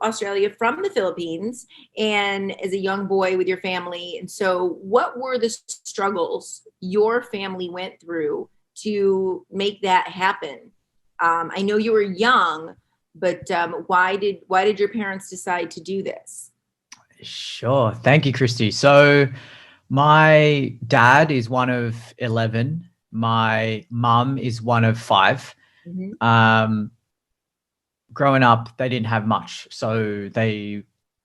Australia from the Philippines and as a young boy with your family. And so what were the struggles your family went through to make that happen? I know you were young, but why did your parents decide to do this? Sure. Thank you, Christy. So my dad is one of 11. My mum is one of five. Mhm. Um, Growing up, they didn't have much. So they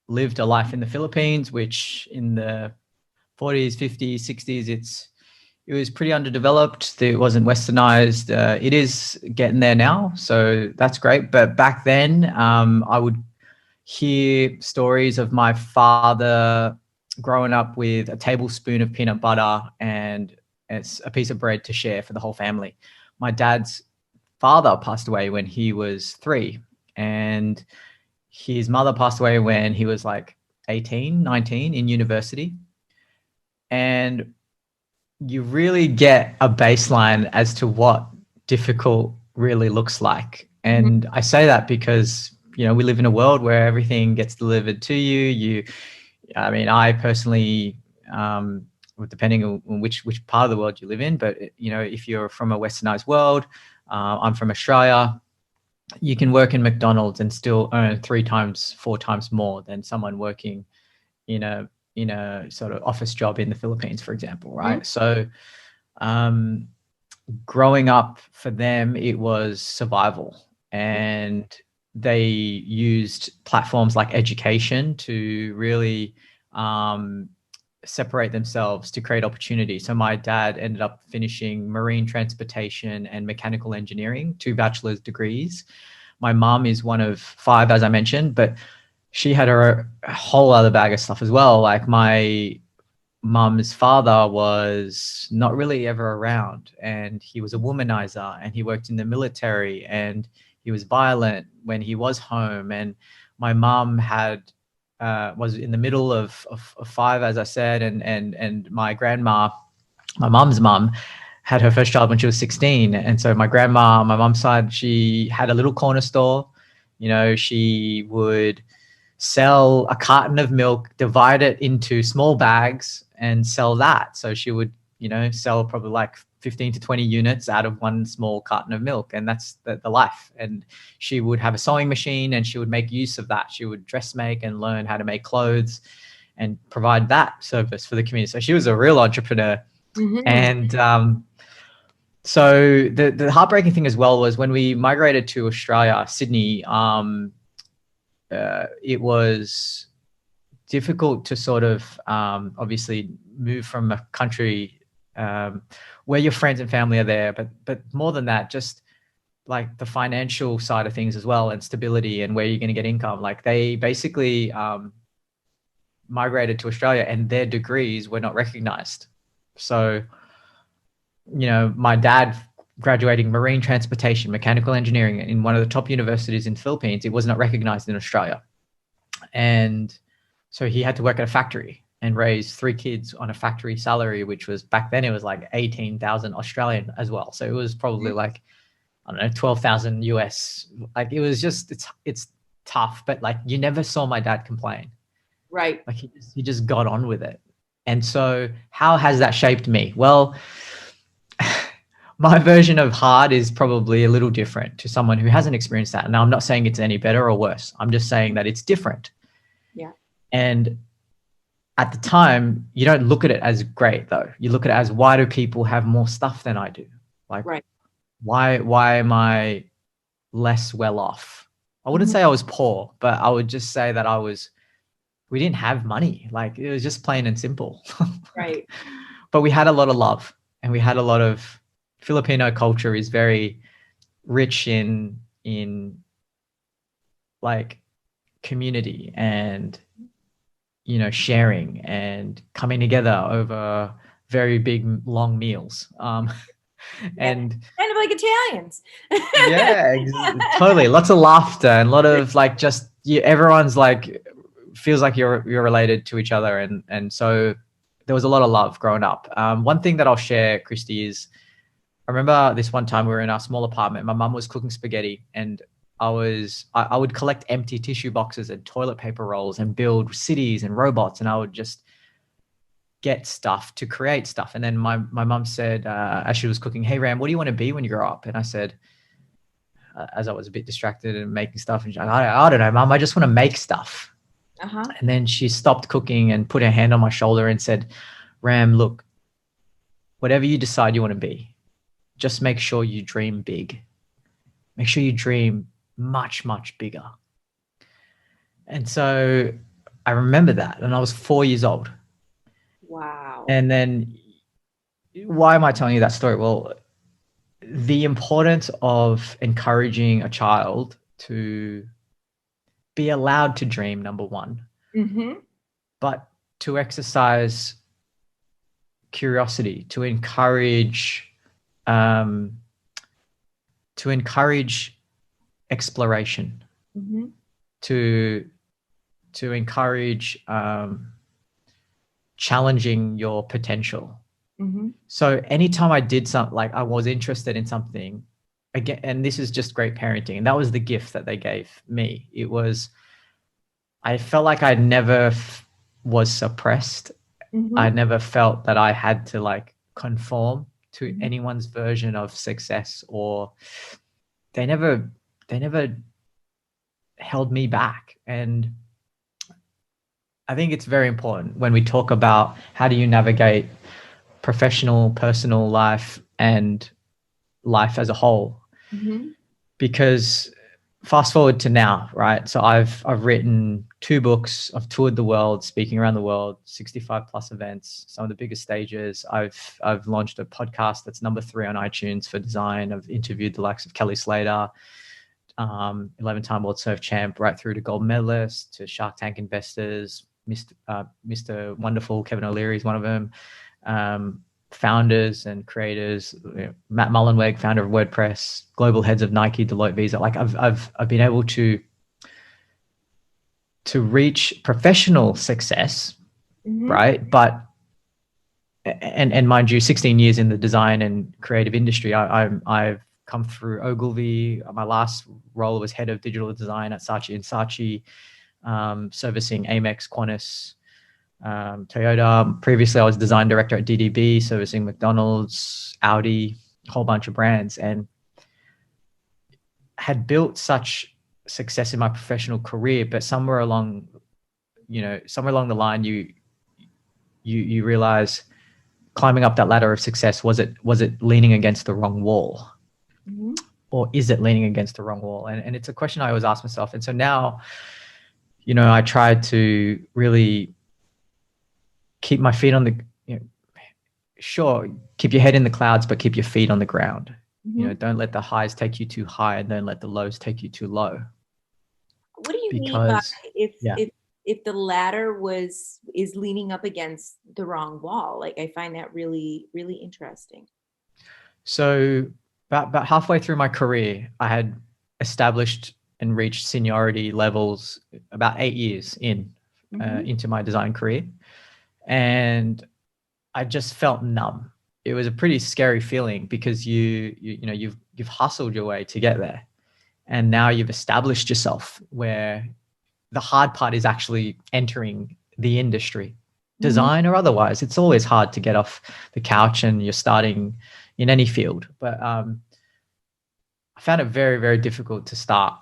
lived a life in the Philippines, which in the 40s, 50s, 60s, it was pretty underdeveloped. It wasn't westernized. It is getting there now, so that's great. But back then, I would hear stories of my father growing up with a tablespoon of peanut butter and it's a piece of bread to share for the whole family. My dad's father passed away when he was 3, and his mother passed away when he was like 18, 19 in university. And you really get a baseline as to what difficult really looks like. Mhm. And I say that because, we live in a world where everything gets delivered to you. I mean, I personally, depending on which part of the world you live in, but if you're from a westernized world, I'm from Australia, you can work in McDonald's and still earn 3 times, 4 times more than someone working in a sort of office job in the Philippines, for example, Mhm. right? So um, growing up for them, it was survival, and they used platforms like education to really separate themselves to create opportunity. So my dad ended up finishing marine transportation and mechanical engineering, 2 bachelor's degrees. My mom is one of five, as I mentioned, but she had her a whole other bag of stuff as well. Like my mum's father was not really ever around, and he was a womanizer, and he worked in the military, and he was violent when he was home. And my mum had was in the middle of five, as I said, and my grandma, my mum's mum, had her first child when she was 16. And so my grandma, my mum's side, she had a little corner store. She would sell a carton of milk, divide it into small bags, and sell that. So she would, sell probably like 15 to 20 units out of one small carton of milk. And that's the life. And she would have a sewing machine and she would make use of that. She would dressmake and learn how to make clothes and provide that service for the community. So she was a real entrepreneur. Mhm. And so the heartbreaking thing as well was when we migrated to Australia, Sydney, it was difficult to sort of obviously move from a country where your friends and family are there, but more than that, just like the financial side of things as well, and stability and where you're going to get income. Like they basically migrated to Australia and their degrees were not recognized. So, my dad graduating marine transportation, mechanical engineering in one of the top universities in the Philippines, it was not recognized in Australia. And so he had to work at a factory and raise 3 kids on a factory salary, which was back then it was like 18,000 Australian as well. So it was probably like, I don't know, 12,000 US. Like it was just, it's tough, but like you never saw my dad complain. Right. Like he just got on with it. And so how has that shaped me? Well, my version of hard is probably a little different to someone who hasn't experienced that. Now, I'm not saying it's any better or worse. I'm just saying that it's different. Yeah. And at the time, you don't look at it as great though. You look at it as, why do people have more stuff than I do? Like, Right. why am I less well off? I wouldn't Mhm. say I was poor, but I would just say that we didn't have money. Like it was just plain and simple. Like, Right. but we had a lot of love, and we had a lot of Filipino culture is very rich in like community and sharing and coming together over very big long meals. Yeah. And Kind of like Italians. yeah, totally, lots of laughter and a lot of like just everyone's like feels like you're related to each other, and so there was a lot of love growing up. One thing that I'll share, Christy, is I remember this one time we were in our small apartment. My mum was cooking spaghetti, and I would collect empty tissue boxes and toilet paper rolls and build cities and robots, and I would just get stuff to create stuff. And then my mum said, as she was cooking, "Hey Ram, what do you want to be when you grow up?" And I said, as I was a bit distracted and making stuff, and she's like, I don't know, Mum, I just want to make stuff. Uh-huh. And then she stopped cooking and put her hand on my shoulder and said, "Ram, look, whatever you decide you want to be, just make sure you dream big. Make sure you dream much, much bigger." And so I remember that, and I was 4 years old. Wow. And then why am I telling you that story? Well, the importance of encouraging a child to be allowed to dream, number one, Mm-hmm. but to exercise curiosity, um, to encourage exploration, Mm-hmm. to encourage challenging your potential. Mm-hmm. So anytime I did something, like I was interested in something, again, and this is just great parenting, and that was the gift that they gave me. It was, I felt like I never was suppressed. I Mm-hmm. never felt that I had to like conform to Mm-hmm. anyone's version of success, or they never they never held me back. And I think it's very important when we talk about how do you navigate professional, personal life and life as a whole, Mm-hmm. because fast forward to now, right? So I've written 2 books, I've toured the world, speaking around the world, 65 plus events, some of the biggest stages. I've launched a podcast that's number 3 on iTunes for design. I've interviewed the likes of Kelly Slater, 11-time world surf champ, right through to gold medalist, to Shark Tank investors. Mr. Wonderful Kevin O'Leary is one of them. Founders and creators, Matt Mullenweg, founder of WordPress, global heads of Nike, Deloitte, Visa. Like I've been able to reach professional success, Mm-hmm. right? But and mind you, 16 years in the design and creative industry. I've come through Ogilvy. My last role was head of digital design at Saatchi and Saatchi, servicing Amex, Qantas, Toyota. Previously, I was design director at DDB, servicing McDonald's, Audi, a whole bunch of brands, and had built such success in my professional career. But somewhere along the line, you realize, climbing up that ladder of success, was it leaning against the wrong wall, Mm-hmm. or is it leaning against the wrong wall? And it's a question I always ask myself. And so now, I try to really keep my feet on the, sure, keep your head in the clouds, but keep your feet on the ground. Mm-hmm. Don't let the highs take you too high, and don't let the lows take you too low. What do you mean by Because, if yeah. if if the ladder is leaning up against the wrong wall? Like I find that really, really interesting. So about halfway through my career, I had established and reached seniority levels about 8 years Mm-hmm. into my design career, and I just felt numb. It was a pretty scary feeling, because you've hustled your way to get there, and now you've established yourself, where the hard part is actually entering the industry, Mm-hmm. design or otherwise. It's always hard to get off the couch and you're starting in any field. But I found it very, very difficult to start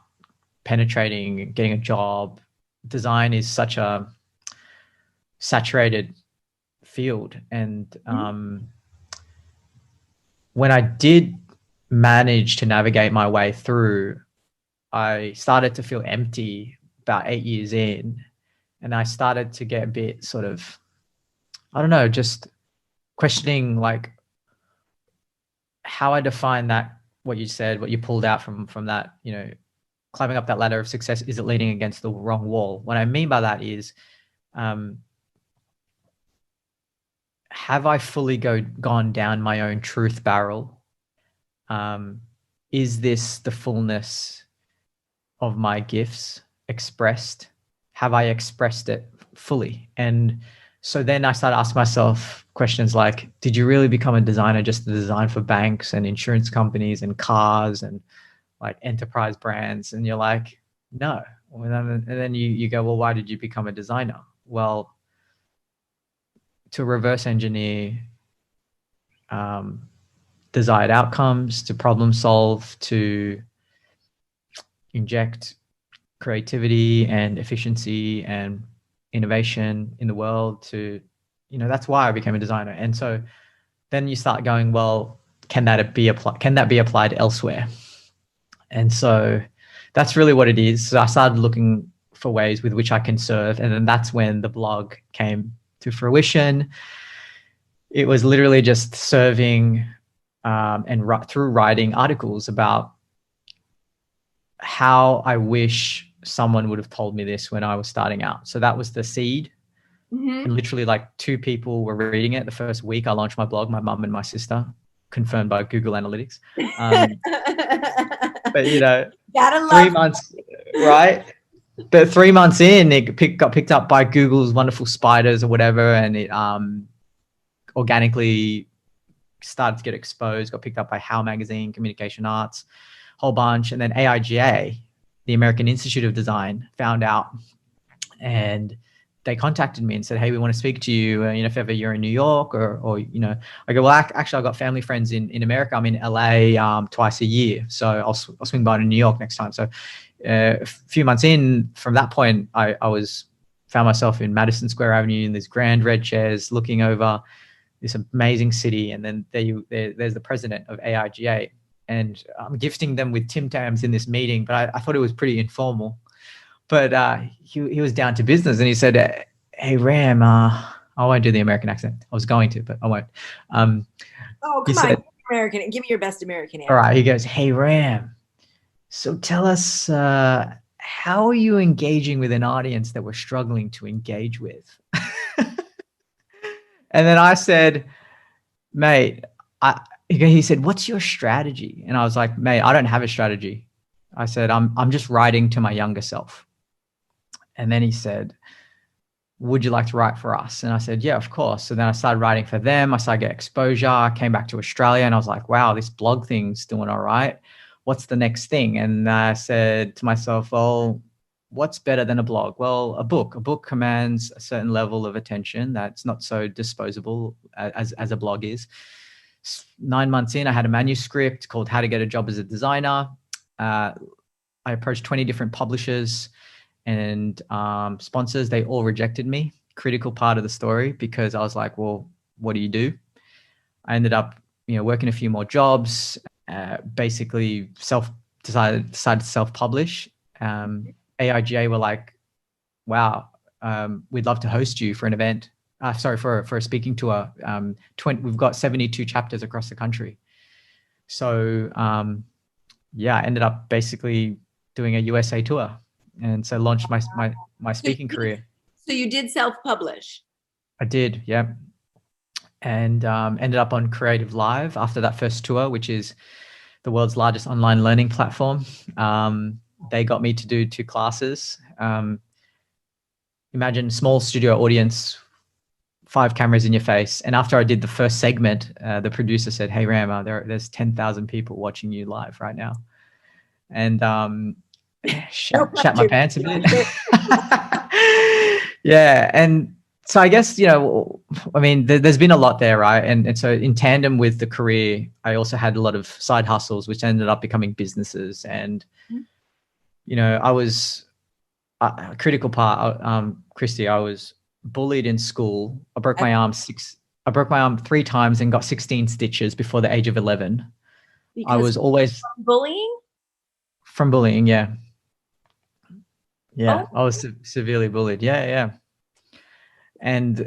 penetrating, getting a job. Design is such a saturated field. And when I did manage to navigate my way through, I started to feel empty about 8 years in. And I started to get a bit sort of, I don't know, just questioning like how I define that, what you said, what you pulled out from that, climbing up that ladder of success, is it leaning against the wrong wall? What I mean by that is, have I fully gone down my own truth barrel? Is this the fullness of my gifts expressed? Have I expressed it fully? And so then I started asking myself questions like, did you really become a designer just to design for banks and insurance companies and cars and like enterprise brands, and you're like, no. And then you go, well, why did you become a designer? Well, to reverse engineer um, desired outcomes, to problem solve, to inject creativity and efficiency and innovation in the world, to, that's why I became a designer. And so then you start going, well, can that be applied elsewhere? And so that's really what it is. So I started looking for ways with which I can serve, and then that's when the blog came to fruition. It was literally just serving through writing articles about how I wish someone would have told me this when I was starting out. So that was the seed. And literally like 2 people were reading it the first week I launched my blog, my mum and my sister, confirmed by Google Analytics. But Gotta love 3 months, right? But 3 months in, it got picked up by Google's wonderful spiders or whatever, and it organically started to get exposed, got picked up by How Magazine, Communication Arts, whole bunch. And then AIGA, the American Institute of Design, found out, and they contacted me and said, hey, we want to speak to you, if ever you're in New York or I go, well, actually, I've got family friends in America. I'm in LA twice a year. So I'll swing by to New York next time. So a few months in from that point, I found myself in Madison Square Avenue in these grand red chairs looking over this amazing city. And then there's the president of AIGA. And I'm gifting them with Tim Tams in this meeting, but I thought it was pretty informal. But he was down to business, and he said, hey, Ram, I won't do the American accent. I was going to, but I won't. Oh, come on. American. Give me your best American accent. All right. He goes, hey, Ram, so tell us, how are you engaging with an audience that we're struggling to engage with? And then I said, mate, he said, what's your strategy? And I was like, mate, I don't have a strategy. I said, I'm just writing to my younger self. And then he said, would you like to write for us? And I said, yeah, of course. So then I started writing for them. I started getting exposure. I came back to Australia and I was like, wow, this blog thing's doing all right. What's the next thing? And I said to myself, well, what's better than a blog? Well, a book. A book commands a certain level of attention that's not so disposable as a blog is. 9 months in, I had a manuscript called How to Get a Job as a Designer. I approached 20 different publishers and sponsors. They all rejected me. Critical part of the story, because I was like, well, what do you do? I ended up, working a few more jobs, basically decided to self-publish. AIGA were like, wow, we'd love to host you for an event. For a speaking tour. We've got 72 chapters across the country. So I ended up basically doing a USA tour. And so launched my speaking career. So you did self-publish? I did, yeah. And ended up on Creative Live after that first tour, which is the world's largest online learning platform. They got me to do 2 classes. Imagine small studio audience, 5 cameras in your face. And after I did the first segment, the producer said, hey, Ram, there's 10,000 people watching you live right now. And shat my pants a bit. Yeah. And so I guess, there's been a lot there, right? And so in tandem with the career, I also had a lot of side hustles, which ended up becoming businesses. And, I was a critical part, Christy, I was bullied in school. I broke my arm 3 times and got 16 stitches before the age of 11. Because I was always bullying? From bullying, yeah. Yeah, oh. I was severely bullied. Yeah. And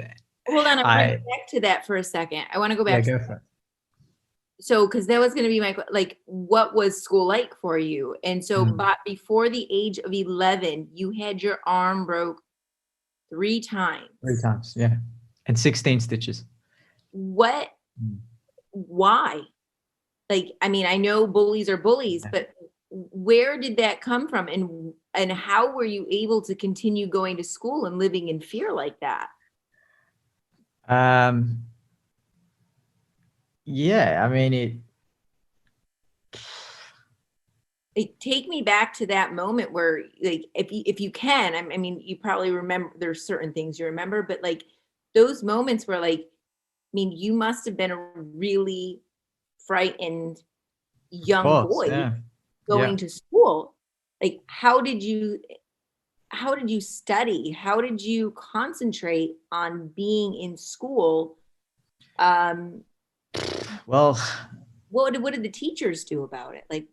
hold on, I'm going back to that for a second. I want to go back. Yeah, go for it. So, because that was going to be what was school like for you? And so, but before the age of 11, you had your arm broke 3 times. 3 times, yeah. And 16 stitches. What? Why? I know bullies are bullies, but where did that come from? And how were you able to continue going to school and living in fear like that? Yeah, take me back to that moment where, like, if you can, I mean, you probably remember, there's certain things you remember, but like those moments where, like, I mean, you must have been a really frightened Of young course. boy Yeah. Yeah. going to school. Like, how did you study? How did you concentrate on being in school? Um, Well, what did the teachers do about it? Like,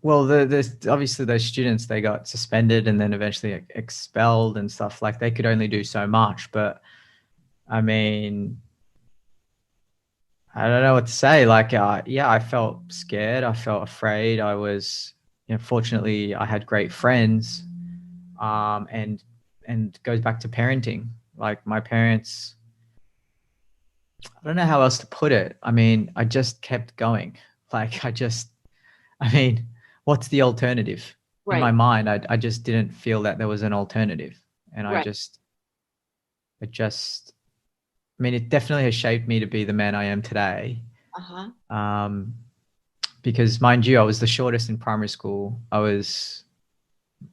well, the obviously those students, they got suspended and then eventually expelled and stuff. Like they could only do so much. But I mean, I don't know what to say. Like, yeah, I felt scared. I felt afraid. I was, fortunately, I had great friends. And goes back to parenting. Like my parents, I don't know how else to put it. I mean, I just kept going. Like I mean, what's the alternative? In my right, mind, I just didn't feel that there was an alternative. And right, it just, I mean, it definitely has shaped me to be the man I am today. uh-huh, Um, because mind you, I was the shortest in primary school. I was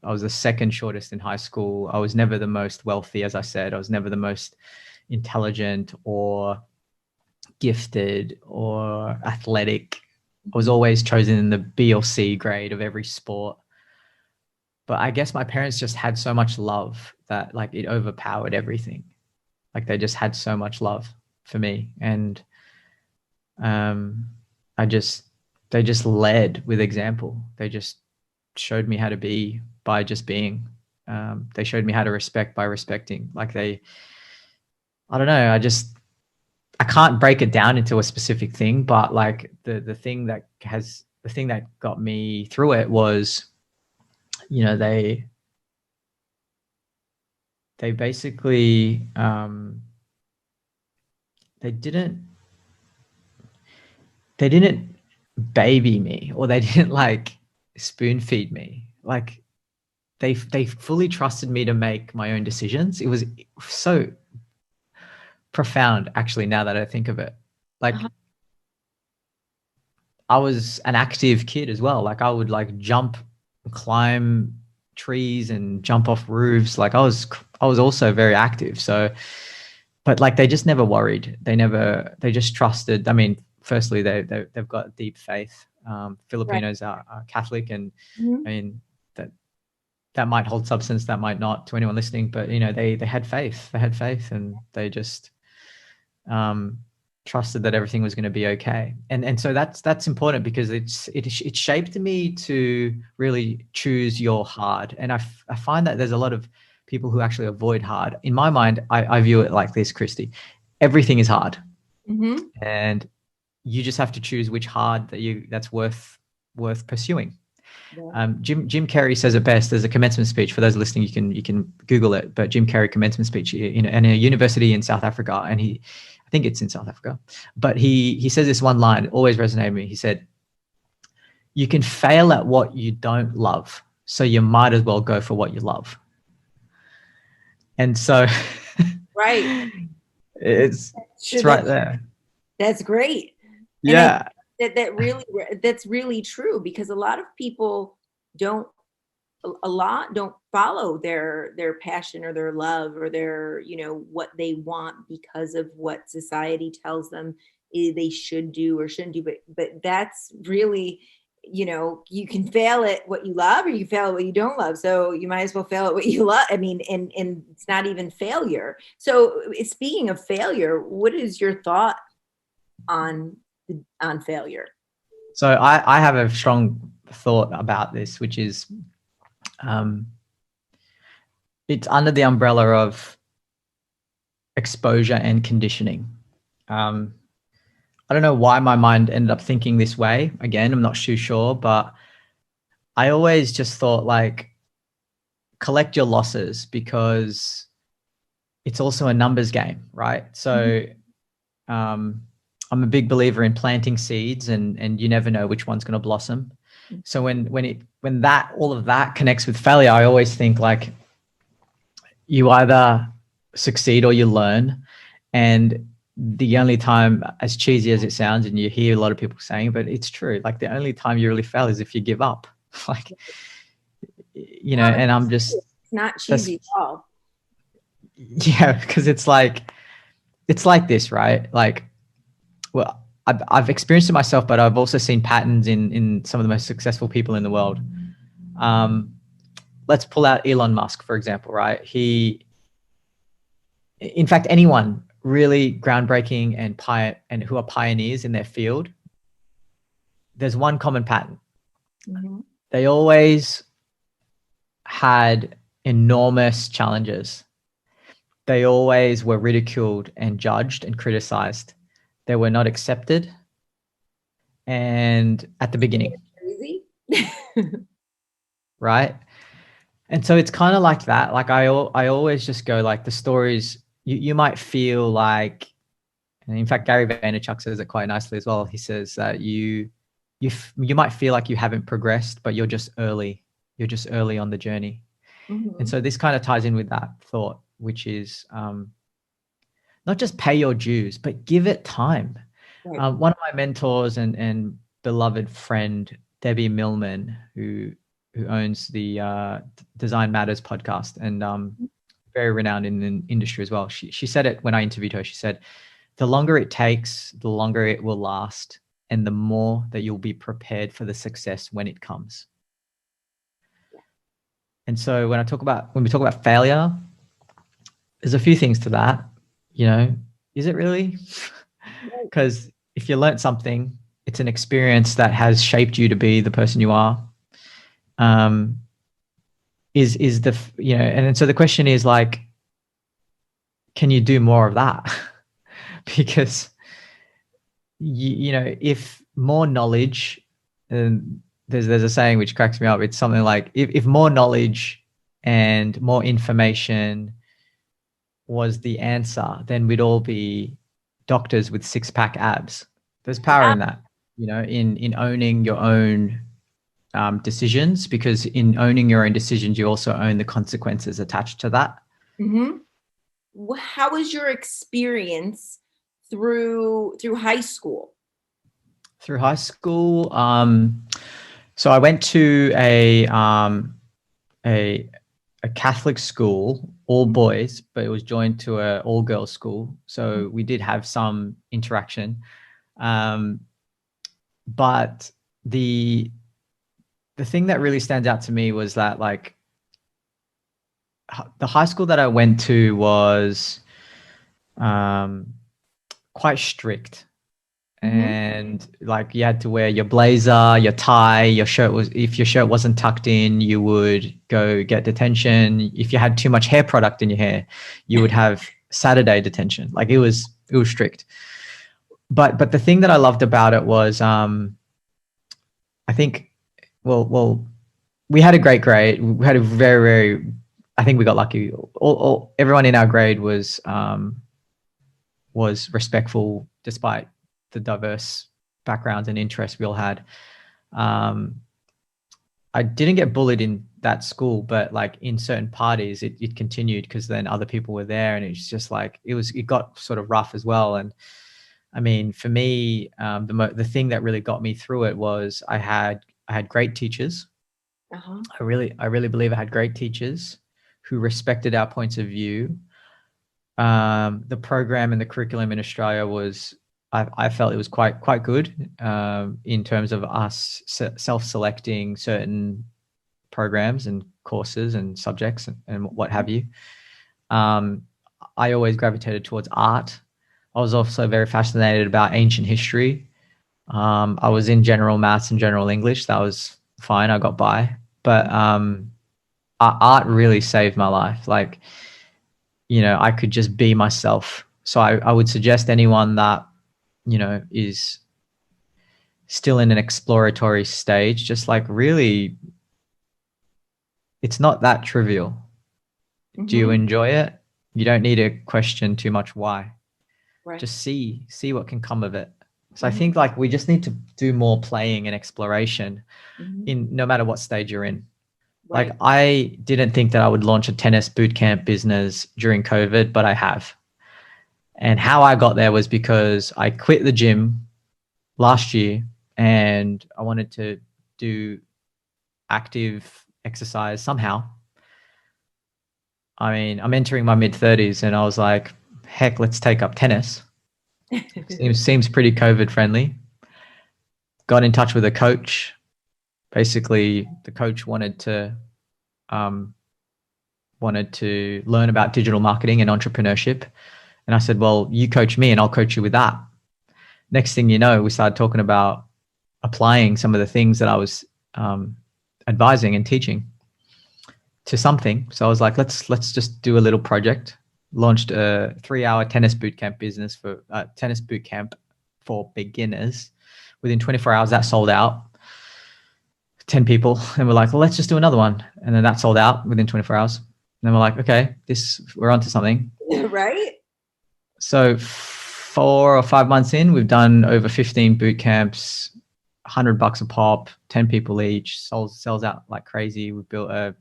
the second shortest in high school. I was never the most wealthy, as I said. I was never the most intelligent or gifted or athletic. I was mhm, always chosen in the B or C grade of every sport. But I guess my parents just had so much love that like it overpowered everything. Like they just had so much love for me. And um I just they just led with example. They just showed me how to be by just being. They showed me how to respect by respecting. I don't know. I can't break it down into a specific thing, but like the thing that got me through it was, you know, they basically they didn't they didn't baby me or they didn't like spoon feed me. Like they fully trusted me to make my own decisions. It was so profound, actually, now that I think of it. uh-huh, Like I was an active kid as well. Like I would like jump, climb trees and jump off roofs. Like I was also very active. So, but like they just never worried. They just trusted. I mean, firstly, they've got deep faith. right, Filipinos are Catholic, and mhm, I mean that that might hold substance, that might not to anyone listening. But you know, they had faith. They had faith, and they just um, trusted that everything was going to be okay. And so that's important because it shaped me to really choose your hard. And I find that there's a lot of people who actually avoid hard. In my mind, I view it like this, Christy. Everything is hard, mhm, and you just have to choose which hard that's worth pursuing. yeah, Jim Carrey says it best. There's a commencement speech for those listening. You can Google it. But Jim Carrey commencement speech in a university in South Africa, and I think it's in South Africa. But he says this one line, it always resonated with me. He said, "You can fail at what you don't love, so you might as well go for what you love." And so right. Sure, it's right there. that's great. And I think Yeah. that's really true, because a lot of people don't, a lot don't follow their passion or their love or their, what they want, because of what society tells them they should do or shouldn't do. But that's really, you can fail at what you love, or you fail at what you don't love, so you might as well fail at what you love. I mean, and it's not even failure. So speaking of failure, what is your thought on failure? So I have a strong thought about this, which is um, it's under the umbrella of exposure and conditioning. Um, I don't know why my mind ended up thinking this way. Again, I'm not too sure, but I always just thought like collect your losses because it's also a numbers game, right? Mhm. So um, I'm a big believer in planting seeds, and you never know which one's going to blossom. So when that all of that connects with failure, I always think like you either succeed or you learn. And the only time, as cheesy as it sounds, and you hear a lot of people saying, but it's true, like the only time you really fail is if you give up. Like, No, and I'm it's just, not that's, cheesy at all. yeah, because it's like this, right? Like, well, I've experienced it myself, but I've also seen patterns in some of the most successful people in the world. Um, let's pull out Elon Musk, for example, right? In fact, anyone really groundbreaking and who are pioneers in their field, there's one common pattern. Mm-hmm. They always had enormous challenges. They always were ridiculed and judged and criticized. They were not accepted. And at the beginning, Crazy. right? And so it's kind of like that. Like I always just go like the stories you might feel like, and in fact, Gary Vaynerchuk says it quite nicely as well. He says that you might feel like you haven't progressed, but you're just early. You're just early on the journey. And Mm-hmm. so this kind of ties in with that thought, which is not just pay your dues, but give it time. Right. One of my mentors and beloved friend, Debbie Millman, who owns the Design Matters podcast and very renowned in the industry as well. She said it when I interviewed her. She said, the longer it takes, the longer it will last, and the more that you'll be prepared for the success when it comes. And so when we talk about failure, there's a few things to that. Is it really? Because if you learned something, it's an experience that has shaped you to be the person you are. Is the and so the question is like, can you do more of that? Because if more knowledge, and there's a saying which cracks me up. It's something like if more knowledge and more information was the answer, then we'd all be doctors with six-pack abs. There's power Yeah. in that, in owning your own decisions, because in owning your own decisions, you also own the consequences attached to that. Mm-hmm. How was your experience through high school? Through high school, so I went to a Catholic school, all boys, but it was joined to a all girls school. So we did have some interaction, but the thing that really stands out to me was that like the high school that I went to was quite strict. Mm-hmm. And like you had to wear your blazer, your tie, if your shirt wasn't tucked in, you would go get detention. If you had too much hair product in your hair, you would have Saturday detention. Like it was strict. But the thing that I loved about it was I think well we had a great grade. We had a very, very, I think we got lucky. Everyone in our grade was respectful despite the diverse backgrounds and interests we all had. I didn't get bullied in that school, but like in certain parties, it continued because then other people were there, and it's just like it got sort of rough as well. And I mean, for me, the thing that really got me through it was I had great teachers. Uh-huh. I really believe I had great teachers who respected our points of view. The program and the curriculum in Australia was, I felt it was quite good in terms of us self-selecting certain programs and courses and subjects and what have you. I always gravitated towards art. I was also very fascinated about ancient history. I was in general maths and general English. That was fine. I got by. But art really saved my life. Like, I could just be myself. So I would suggest anyone that, is still in an exploratory stage, just like really, it's not that trivial. Do you Mm-hmm. enjoy it? You don't need to question too much why. Right. Just see what can come of it. So I Mm-hmm. think like we just need to do more playing and exploration Mm-hmm. in no matter what stage you're in. Like Right. I didn't think that I would launch a tennis boot camp business during COVID, but I have. And how I got there was because I quit the gym last year and I wanted to do active exercise somehow. I mean, I'm entering my mid-30s and I was like, heck, let's take up tennis. Seems pretty COVID friendly. Got in touch with a coach. Basically, the coach um, wanted to learn about digital marketing and entrepreneurship. And I said, well, you coach me and I'll coach you with that. Next thing you know, we started talking about applying some of the things that I was advising and teaching to something. So I was like, let's just do a little project. Launched a 3-hour tennis boot camp business for tennis boot camp for beginners. Within 24 hours, that sold out. 10 people, and we're like, well, let's just do another one, and then that sold out within 24 hours. And then we're like, okay, we're onto something, right? So 4 or 5 months in, we've done over 15 boot camps, $100 a pop, 10 people each. Sells out like crazy. We've built a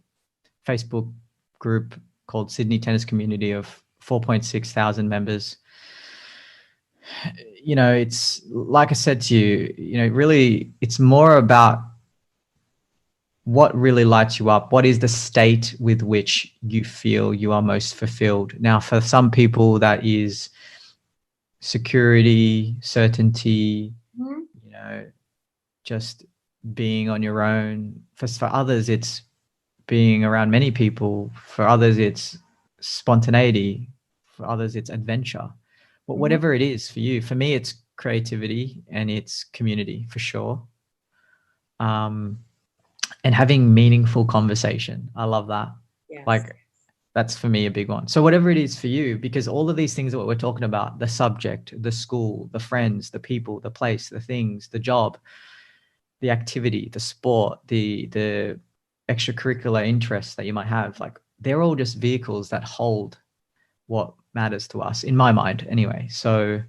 Facebook group called Sydney Tennis Community of 4.6 thousand members. You know, it's like I said to you, you know, really, it's more about what really lights you up. What is the state with which you feel you are most fulfilled? Now, for some people, that is security, certainty, Mm-hmm. you know, just being on your own. For others, it's being around many people. For others, it's spontaneity. For others, it's adventure. But Mm-hmm. whatever it is for you, for me, it's creativity and it's community for sure. And having meaningful conversation. I love that. Yes. Like, that's for me a big one. So whatever it is for you, because all of these things that we're talking about, the subject, the school, the friends, the people, the place, the things, the job, the activity, the sport, the extracurricular interests that you might have, like they're all just vehicles that hold what matters to us, in my mind anyway. So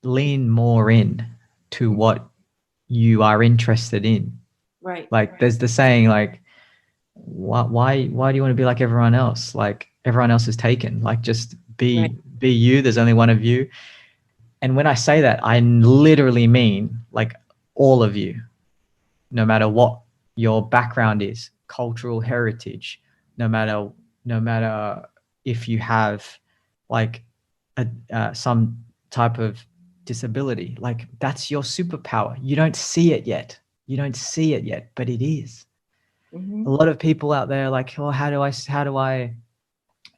lean more in to what you are interested in. Right. Like there's the saying, like, why do you want to be like everyone else? Like everyone else is taken. Like just Right. be you. There's only one of you. And when I say that, I literally mean like all of you, no matter what your background is, cultural heritage, no matter if you have like some type of disability, like that's your superpower. You don't see it yet. But it is. Mm-hmm. A lot of people out there are like, oh, how do I,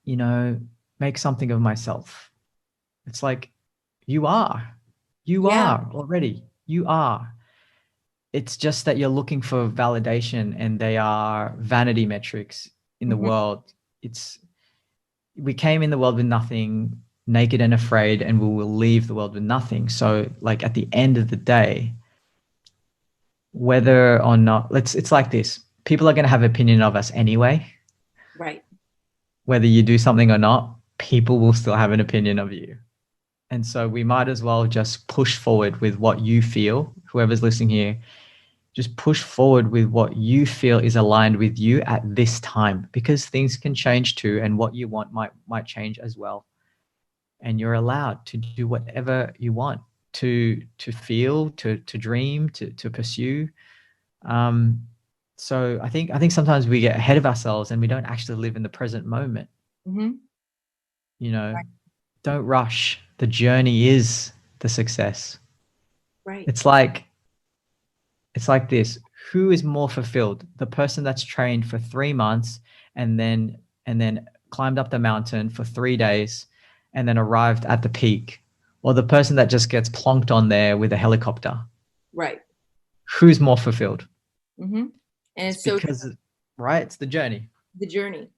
you know, make something of myself? It's like, you are Yeah. already. You are. It's just that you're looking for validation and they are vanity metrics in the Mm-hmm. world. We came in the world with nothing, naked and afraid, and we will leave the world with nothing. So like at the end of the day, whether or not, it's like this. People are going to have opinion of us anyway. Right. Whether you do something or not, people will still have an opinion of you. And so we might as well just push forward with what you feel. Whoever's listening here, just push forward with what you feel is aligned with you at this time, because things can change too, and what you want might change as well. And you're allowed to do whatever you want, to feel, to dream, to pursue. So I think sometimes we get ahead of ourselves and we don't actually live in the present moment. Mm-hmm. You know, Right. don't rush. The journey is the success. Right. It's like this. Who is more fulfilled? The person that's trained for 3 months and then climbed up the mountain for 3 days and then arrived at the peak, or the person that just gets plonked on there with a helicopter? Right. Who's more fulfilled? Mm-hmm. And It's it's so because, right? It's the journey. the journey.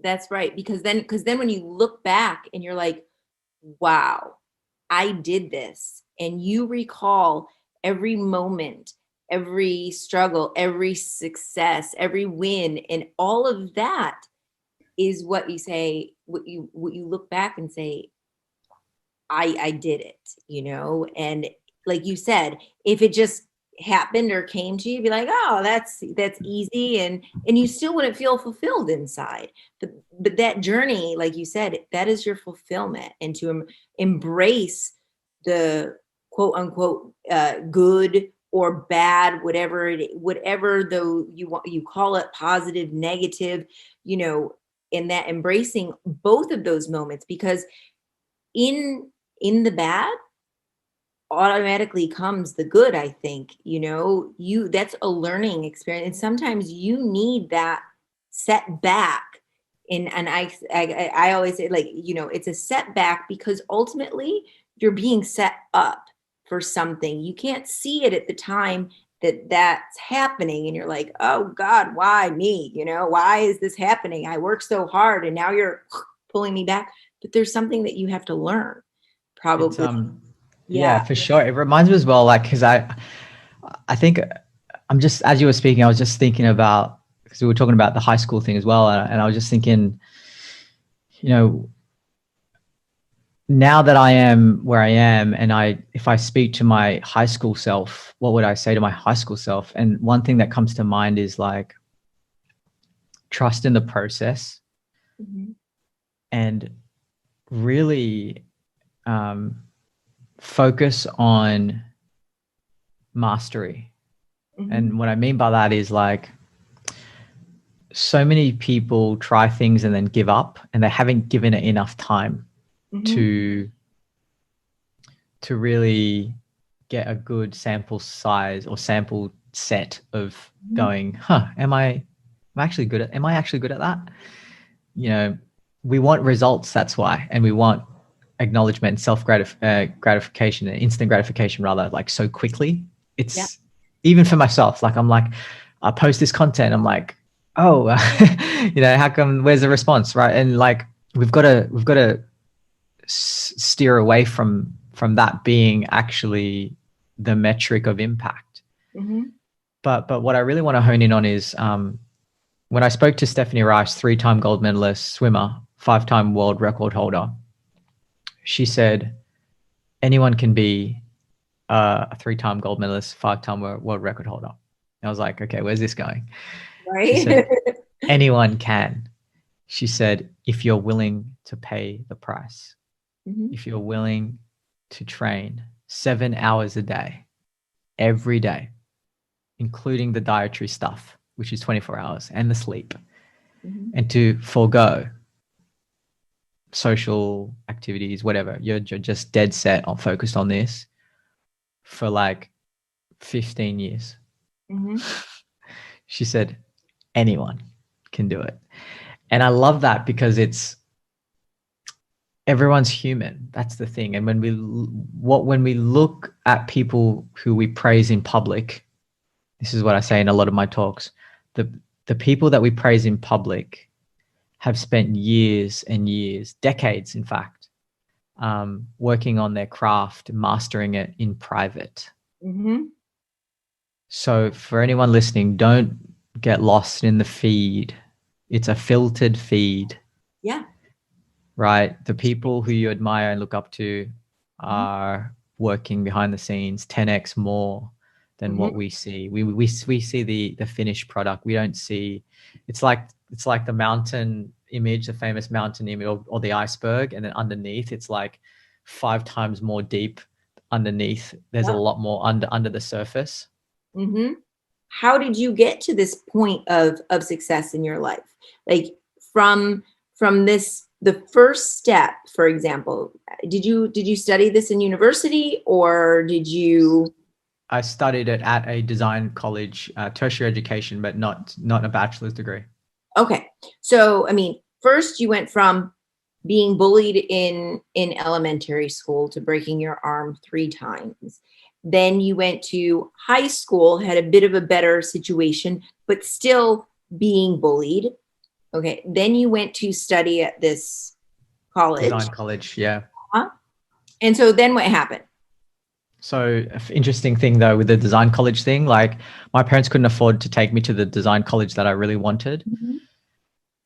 That's right. Because then when you look back and you're like, wow, I did this. And you recall every moment, every struggle, every success, every win, and all of that is what you say, what you look back and say, I did it, and like you said, if it just happened or came to you, you'd be like, oh, that's easy, and you still wouldn't feel fulfilled inside. But that journey, like you said, that is your fulfillment, and to embrace the quote unquote good or bad, whatever though you call it, positive, negative, you know, in that embracing both of those moments, because in the bad automatically comes the good. I think, you know, that's a learning experience, and sometimes you need that setback. And I always say, like, you know, it's a setback because ultimately you're being set up for something. You can't see it at the time that that's happening, and you're like, oh God, why me? You know, why is this happening? I worked so hard and now you're pulling me back. But there's something that you have to learn, It's probably. yeah, Yeah. for sure. It reminds me as well, like, because I think I'm just, as you were speaking, I was just thinking about, because we were talking about the high school thing as well, and I was just thinking, you know, now that I am where I am, and if I speak to my high school self, what would I say to my high school self? And one thing that comes to mind is like trust in the process, Mhm. and really focus on mastery. Mhm. And what I mean by that is like, so many people try things and then give up, and they haven't given it enough time Mhm. to really get a good sample size or sample set of Mhm. going, am I actually good at that? You know, we want results, that's why, and we want acknowledgement, gratification, instant gratification rather, like so quickly. Yeah. It's even for myself, like I'm like, I post this content, I'm like, oh, you know, how come, where's the response, right? And like we've got to steer away from that being actually the metric of impact. Mhm. But what I really want to hone in on is when I spoke to Stephanie Rice, 3-time gold medalist swimmer, 5-time world record holder. She said anyone can be a 3-time gold medalist, 5-time world record holder. And I was like, okay, where's this going? She said Right. anyone can. She said if you're willing to pay the price, Mhm. if you're willing to train 7 hours a day, every day, including the dietary stuff, which is 24 hours, and the sleep, Mhm. and to forego social activities, whatever, you're just dead set on focused on this for like 15 years. Mhm. She said, anyone can do it. And I love that because it's everyone's human. That's the thing. And when we look at people who we praise in public, this is what I say in a lot of my talks. The the people that we praise in public have spent years and years, decades, in fact, working on their craft, mastering it in private. Mhm. So for anyone listening, don't get lost in the feed. It's a filtered feed, Yeah. right? The people who you admire and look up to Mhm. are working behind the scenes 10x more than Mhm. what we see. We see the finished product. We don't see. It's like the mountain image, the famous mountain image, or the iceberg, and then underneath it's like 5 times more deep. Underneath, there's a Yep. lot more under the surface. Mhm. How did you get to this point of success in your life? Like, from this, the first step, for example, did you study this in university, or did you? I studied it at a design college, tertiary education, but not a bachelor's degree. Okay. So, I mean, first you went from being bullied in elementary school to breaking your arm 3 times. Then you went to high school, had a bit of a better situation, but still being bullied. Okay. Then you went to study at this college. Design college, yeah. Huh? And so then what happened? So interesting thing though with the design college thing, like my parents couldn't afford to take me to the design college that I really wanted. Mhm.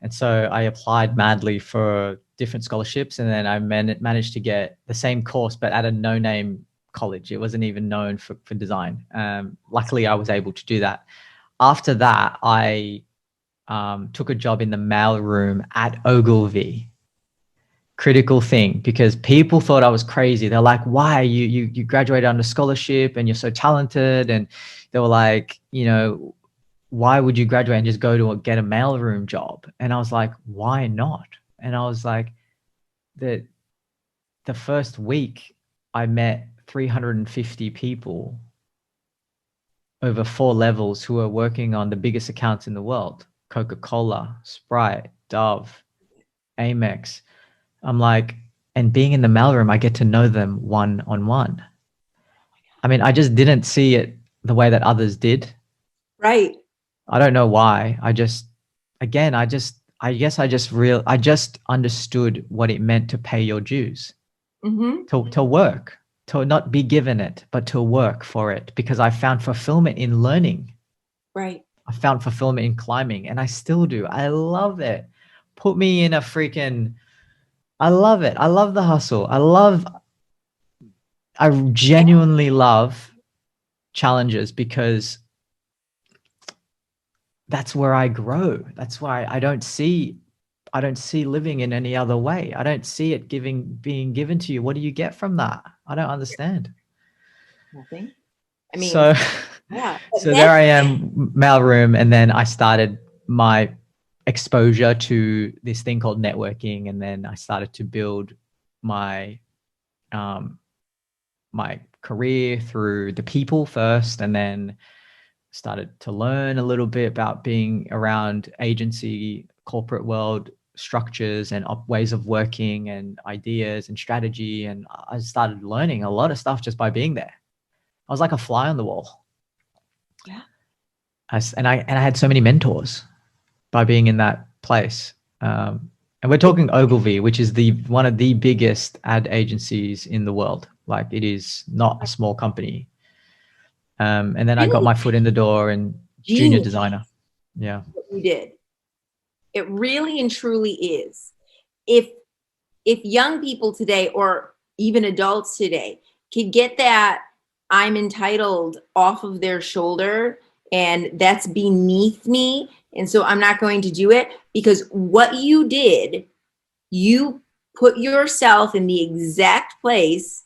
And so I applied madly for different scholarships, and then I managed to get the same course, but at a no-name college. It wasn't even known for design. Luckily, I was able to do that. After that, I took a job in the mail room at Ogilvy. critical thing, because people thought I was crazy. They're like, why you graduated under scholarship and you're so talented? And they were like, why would you graduate and just go to get a mailroom job? And I was like, why not? And I was like, the first week I met 350 people over 4 levels who are working on the biggest accounts in the world: Coca-Cola, Sprite, Dove, Amex. I'm like, and being in the mailroom, I get to know them one on one. I mean, I just didn't see it the way that others did. Right. I don't know why. Again, I just understood what it meant to pay your dues, Mm-hmm. to work, to not be given it, but to work for it, because I found fulfillment in learning. Right. I found fulfillment in climbing, and I still do. I love it. Put me in a freaking, I love it. I love the hustle. I genuinely love challenges, because that's where I grow. That's why I don't see living in any other way. I don't see it being given to you. What do you get from that? I don't understand. Nothing. I mean, So, yeah, so there that's I am, mailroom, and then I started my exposure to this thing called networking, and then I started to build my um, my career through the people first, and then started to learn a little bit about being around agency, corporate world structures and ways of working and ideas and strategy. And I started learning a lot of stuff just by being there. I was like a fly on the wall. yeah. And I had so many mentors by being in that place. And we're It, talking Ogilvy, which is the one of the biggest ad agencies in the world. Like, it is not a small company. And then I got really my foot in the door and junior genius designer. Yeah. what you did. It really and truly is. If young people today, or even adults today, could get that I'm entitled off of their shoulder, and that's beneath me, and so I'm not going to do it, because what you did, you put yourself in the exact place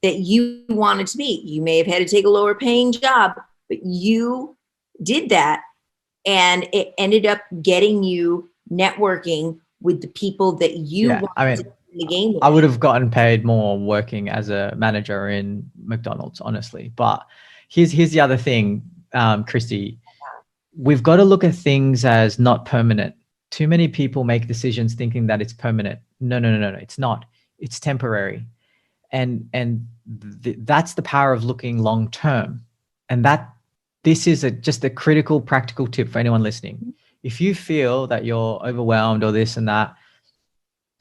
that you wanted to be. You may have had to take a lower paying job, but you did that, and it ended up getting you networking with the people that you Yeah. I wanted to mean, be in the game I with. would have gotten paid more working as a manager in McDonald's, honestly. But here's the other thing, Christy. We've got to look at things as not permanent. Too many people make decisions thinking that it's permanent. No, no, no, no, no. It's not. It's temporary. And that's the power of looking long term. And this is just a critical practical tip for anyone listening. If you feel that you're overwhelmed or this and that,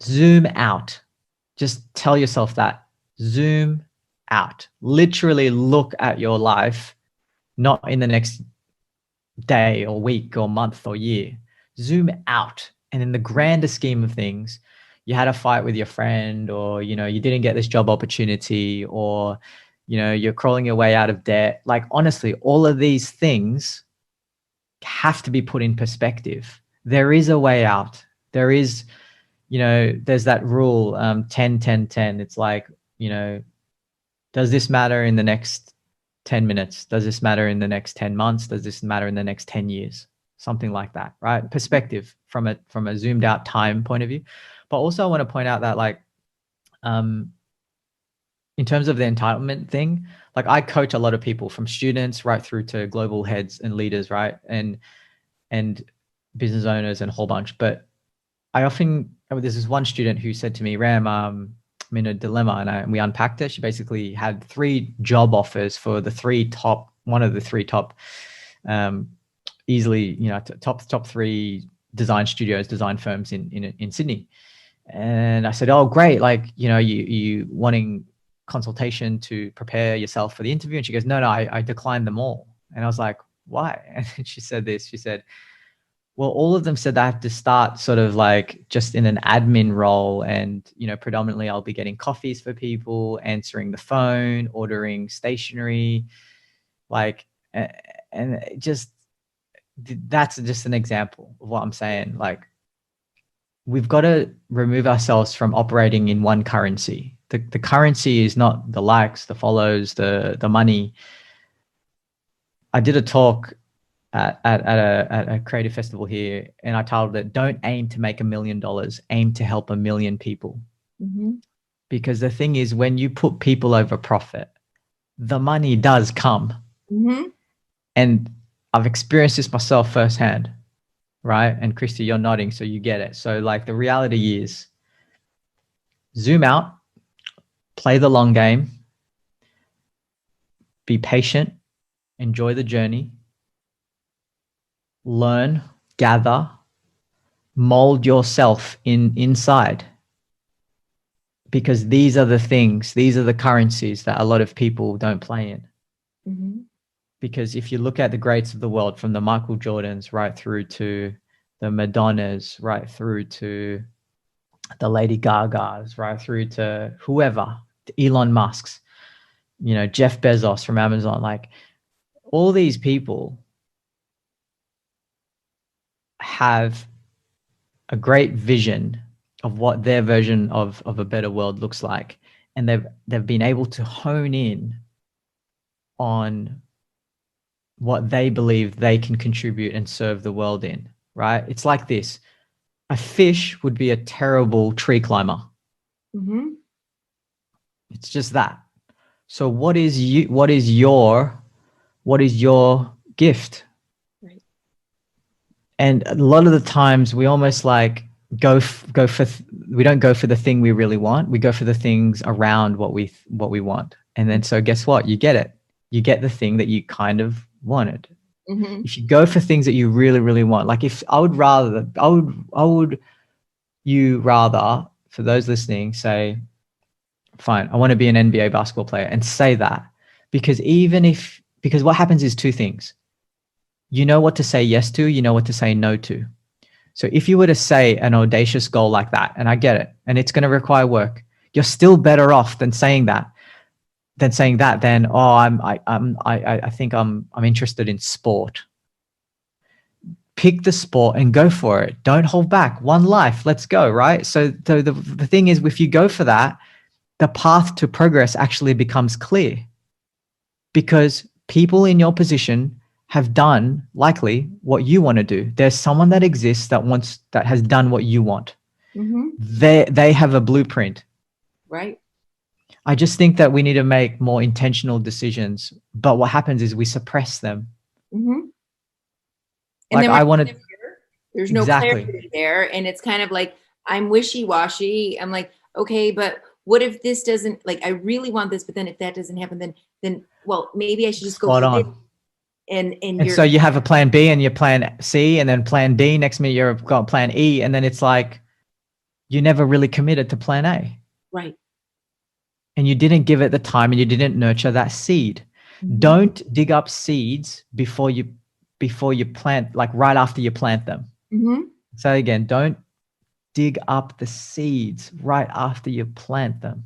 zoom out. Just tell yourself that. Zoom out. Literally look at your life, not in the next day or week or month or year. Zoom out. And in the grander scheme of things, you had a fight with your friend, or you didn't get this job opportunity, or you're crawling your way out of debt. Like, honestly, all of these things have to be put in perspective. There is a way out. There's that rule, 10 10 10. It's like, does this matter in the next 10 minutes? Does this matter in the next 10 months? Does this matter in the next 10 years? Something like that, right? Perspective from a zoomed out time point of view. But also I want to point out that, like, um, in terms of the entitlement thing, like, I coach a lot of people, from students right through to global heads and leaders, right? And business owners and a whole bunch. But there's this one student who said to me, Ram, I'm in a dilemma, and we unpacked it. She basically had 3 job offers for one of the three top, easily, top 3 design studios, design firms in Sydney. And I said, oh, great. Like, you wanting consultation to prepare yourself for the interview? And she goes, no, I declined them all. And I was like, why? And she said this, she said, well, all of them said I have to start sort of like just in an admin role, and predominantly I'll be getting coffees for people, answering the phone, ordering stationery, like, and just, that's just an example of what I'm saying. Like, we've got to remove ourselves from operating in one currency. The currency is not the likes, the follows, the money. I did a talk at a creative festival here, and I titled it, "Don't aim to make $1 million, aim to help 1 million people." Mm-hmm. Because the thing is, when you put people over profit, the money does come. Mm-hmm. And I've experienced this myself firsthand, right? And Christy, you're nodding, so you get it. So like the reality is, zoom out, play the long game, be patient, enjoy the journey, learn, gather, mold yourself inside. Because these are the things, these are the currencies that a lot of people don't play in. Mm-hmm. Because if you look at the greats of the world, from the Michael Jordans right through to the Madonnas, right through to the Lady Gagas, right through to whoever, to Elon Musk's, Jeff Bezos from Amazon, like all these people have a great vision of what their version of a better world looks like. And they've been able to hone in on what they believe they can contribute and serve the world in, right? It's like this. A fish would be a terrible tree climber. Mm-hmm. It's just that. So what is your gift? Right. And a lot of the times we almost like we don't go for the thing we really want. We go for the things around what we want. And then so guess what? You get it. You get the thing that you kind of wanted. Mm-hmm. If you go for things that you really, really want, like if I would you rather, for those listening, say, fine, I want to be an NBA basketball player, and say that. Because because what happens is two things. You know what to say yes to, you know what to say no to. So if you were to say an audacious goal like that, and I get it, and it's going to require work, you're still better off than saying that. Then I think I'm interested in sport. Pick the sport and go for it. Don't hold back. One life, let's go, right? So the thing is, if you go for that, the path to progress actually becomes clear, because people in your position have done likely what you want to do. There's someone that exists that has done what you want. Mm-hmm. They have a blueprint. Right. I just think that we need to make more intentional decisions, but what happens is we suppress them. Mm-hmm. And Like then I wanted there's no exactly. clarity there, and it's kind of like I'm wishy-washy. I'm like, okay, but what if this doesn't, like, I really want this, but then if that doesn't happen, then well, maybe I should just go Spot for this. on. And And you're so you have a plan B and your plan C, and then plan D. Next minute you've got plan E, and then it's like you never really committed to plan A, right. and you didn't give it the time, and you didn't nurture that seed. Mm-hmm. Don't dig up seeds before you plant, like right after you plant them. Mm-hmm. So again, don't dig up the seeds right after you plant them.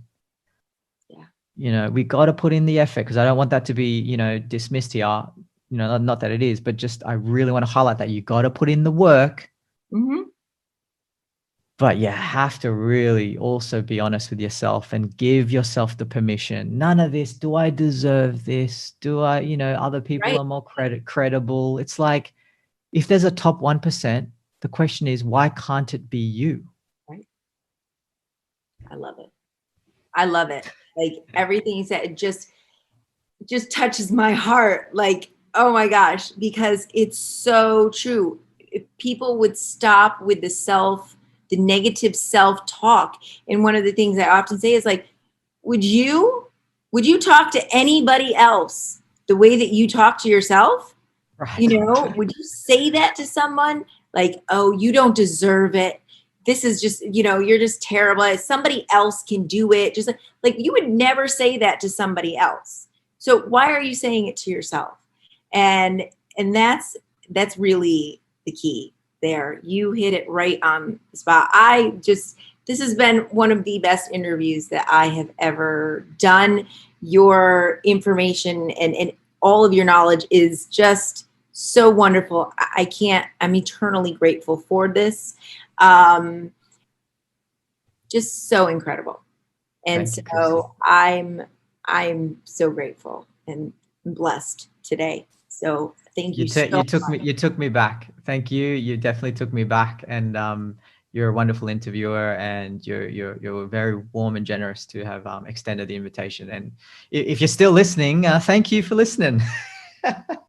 Yeah. We got to put in the effort, because I don't want that to be, dismissed here. Not that it is, but just I really want to highlight that you got to put in the work. Mm-hmm. But you have to really also be honest with yourself and give yourself the permission. None of this, do I deserve this? Do I, other people Right. are more credible. It's like, if there's a top 1%, the question is, why can't it be you? Right. I love it. I love it. Like everything you said, it just touches my heart. Like, oh my gosh, because it's so true. If people would stop with the negative self-talk. And one of the things I often say is like, would you talk to anybody else the way that you talk to yourself? Right. Would you say that to someone? Like, oh, you don't deserve it. This is just, you're just terrible. Somebody else can do it. Just like you would never say that to somebody else. So why are you saying it to yourself? And that's really the key there. You hit it right on the spot. This has been one of the best interviews that I have ever done. Your information and all of your knowledge is just so wonderful. I'm eternally grateful for this. just so incredible. And Thank you, Christy. so I'm so grateful and blessed today. So thank you so much. You took me back. Thank you. You definitely took me back, and you're a wonderful interviewer, and you're very warm and generous to have extended the invitation. And if you're still listening, thank you for listening.